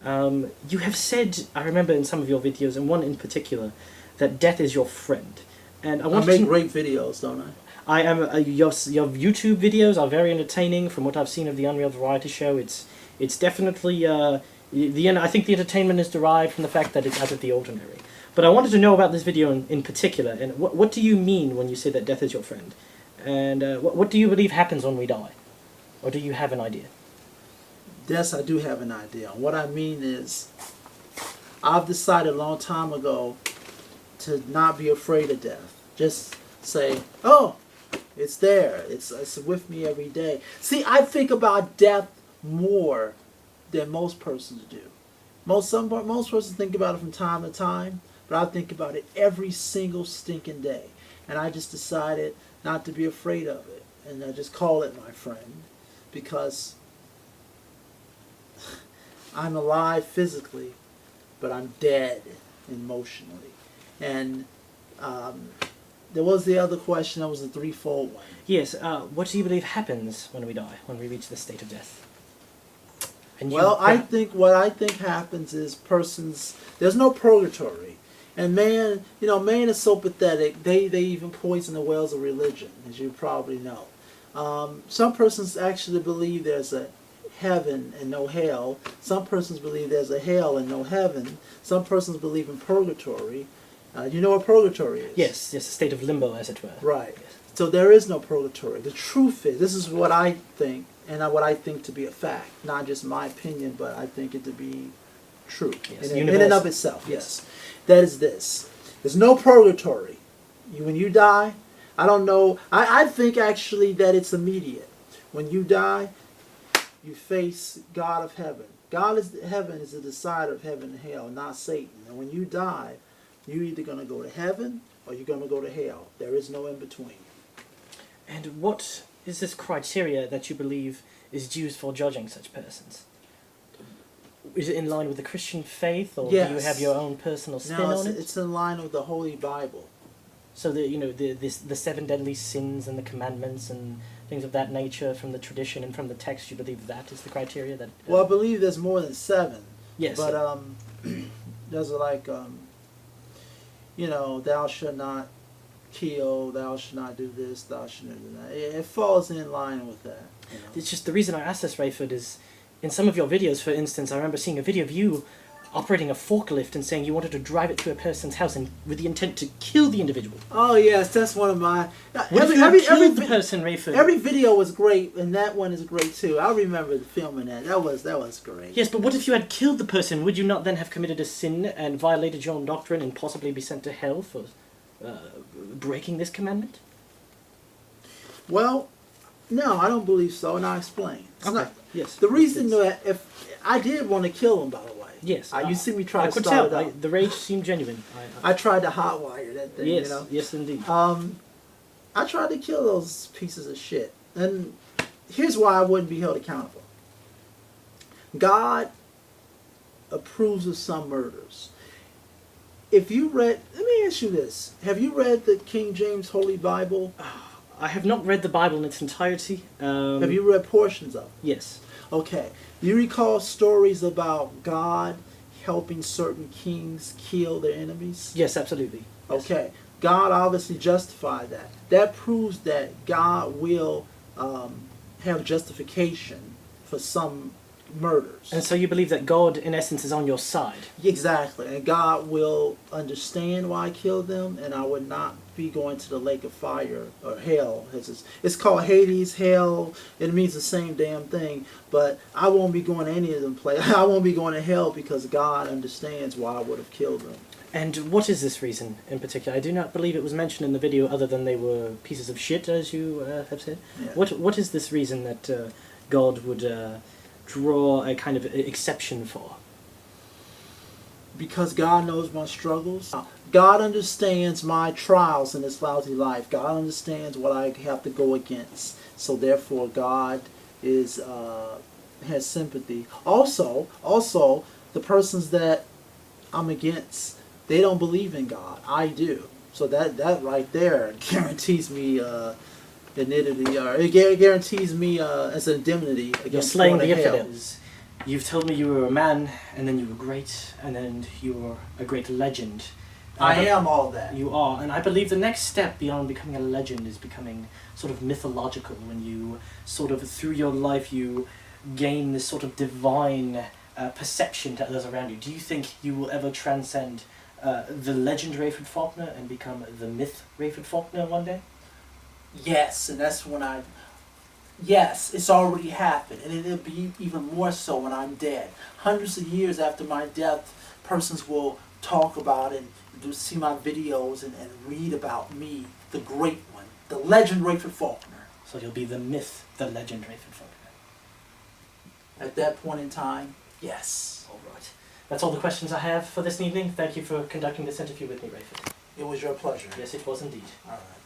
You have said, I remember in some of your videos, and one in particular, that death is your friend. And I make great videos, don't I? I am. Your YouTube videos are very entertaining. From what I've seen of the Unreal Variety Show, it's definitely I think the entertainment is derived from the fact that it's out of the ordinary. But I wanted to know about this video in particular, and what do you mean when you say that death is your friend? And what do you believe happens when we die? Or do you have an idea? Yes, I do have an idea. What I mean is, I've decided a long time ago to not be afraid of death. Just say, oh, it's there. It's with me every day. See, I think about death more than most persons do. Most persons think about it from time to time, but I think about it every single stinking day. And I just decided not to be afraid of it. And I just call it my friend, because I'm alive physically, but I'm dead emotionally. And there was the other question. That was a threefold one. Yes. What do you believe happens when we die, when we reach the state of death? And well, what I think happens is there's no purgatory. And man is so pathetic. They even poison the wells of religion, as you probably know. Some persons actually believe there's a heaven and no hell. Some persons believe there's a hell and no heaven. Some persons believe in purgatory. You know what purgatory is? Yes, a state of limbo, as it were. Right. Yes. So there is no purgatory. The truth is, this is what I think, and what I think to be a fact. Not just my opinion, but I think it to be true. Yes. In and of itself, yes. That is this. There's no purgatory. When you die, I don't know. I think actually that it's immediate. When you die, you face God of heaven. Heaven is the decider of heaven and hell, not Satan. And when you die, you're either going to go to heaven or you're going to go to hell. There is no in between. And what is this criteria that you believe is used for judging such persons? Is it in line with the Christian faith, or yes. do you have your own personal spin on it? It's in line with the Holy Bible. So the 7 deadly sins and the commandments and things of that nature from the tradition and from the text, you believe that is the criteria that? Well, I believe there's more than 7. Yes. But there's like thou shalt not kill, thou shalt not do this, thou shalt not do that. It falls in line with that. It's just the reason I asked this, Rayford, is in some of your videos, for instance, I remember seeing a video of you operating a forklift and saying you wanted to drive it to a person's house and with the intent to kill the individual. Oh yes, that's one of my. Every person, Rayford. Every video was great, and that one is great too. I remember filming that. That was great. Yes, but what if you had killed the person? Would you not then have committed a sin and violated your own doctrine and possibly be sent to hell for breaking this commandment? Well, no, I don't believe so, and I'll explain. Okay. Yes. The reason that if I did want to kill him, by the way. Yes. You see me try I to could start tell. it up. The rage seemed genuine. I tried to hotwire that thing. Yes. Yes, indeed. I tried to kill those pieces of shit, and here's why I wouldn't be held accountable. God approves of some murders. If you read, let me ask you this: have you read the King James Holy Bible? I have not read the Bible in its entirety. Have you read portions of it? Yes. Okay. You recall stories about God helping certain kings kill their enemies? Yes, absolutely. Yes. Okay. God obviously justified that. That proves that God will have justification for some murders. And so you believe that God, in essence, is on your side? Exactly. And God will understand why I killed them, and I would not be going to the lake of fire or hell. It's called Hades, hell. It means the same damn thing. But I won't be going to any of them places. I won't be going to hell because God understands why I would have killed them. And what is this reason in particular? I do not believe it was mentioned in the video other than they were pieces of shit, as you have said. Yeah. What is this reason that God would draw a kind of exception for? Because God knows my struggles. God understands my trials in this lousy life. God understands what I have to go against. So therefore God has sympathy. Also, the persons that I'm against, they don't believe in God. I do. So that right there guarantees me indemnity, or it guarantees me as an indemnity against You're slaying going the to hell. infidels. You've told me you were a man, and then you were great, and then you were a great legend. I am all that. You are, and I believe the next step beyond becoming a legend is becoming sort of mythological, when you sort of, through your life, you gain this sort of divine perception to others around you. Do you think you will ever transcend the legend Rayford Faulkner and become the myth Rayford Faulkner one day? Yes, and that's when yes, it's already happened, and it'll be even more so when I'm dead. Hundreds of years after my death, persons will talk about it, and see my videos, and read about me, the great one, the legend Rayford Faulkner. So you'll be the myth, the legend Rayford Faulkner. At that point in time, yes. All right. That's all the questions I have for this evening. Thank you for conducting this interview with me, Rayford. It was your pleasure. Yes, it was indeed. All right.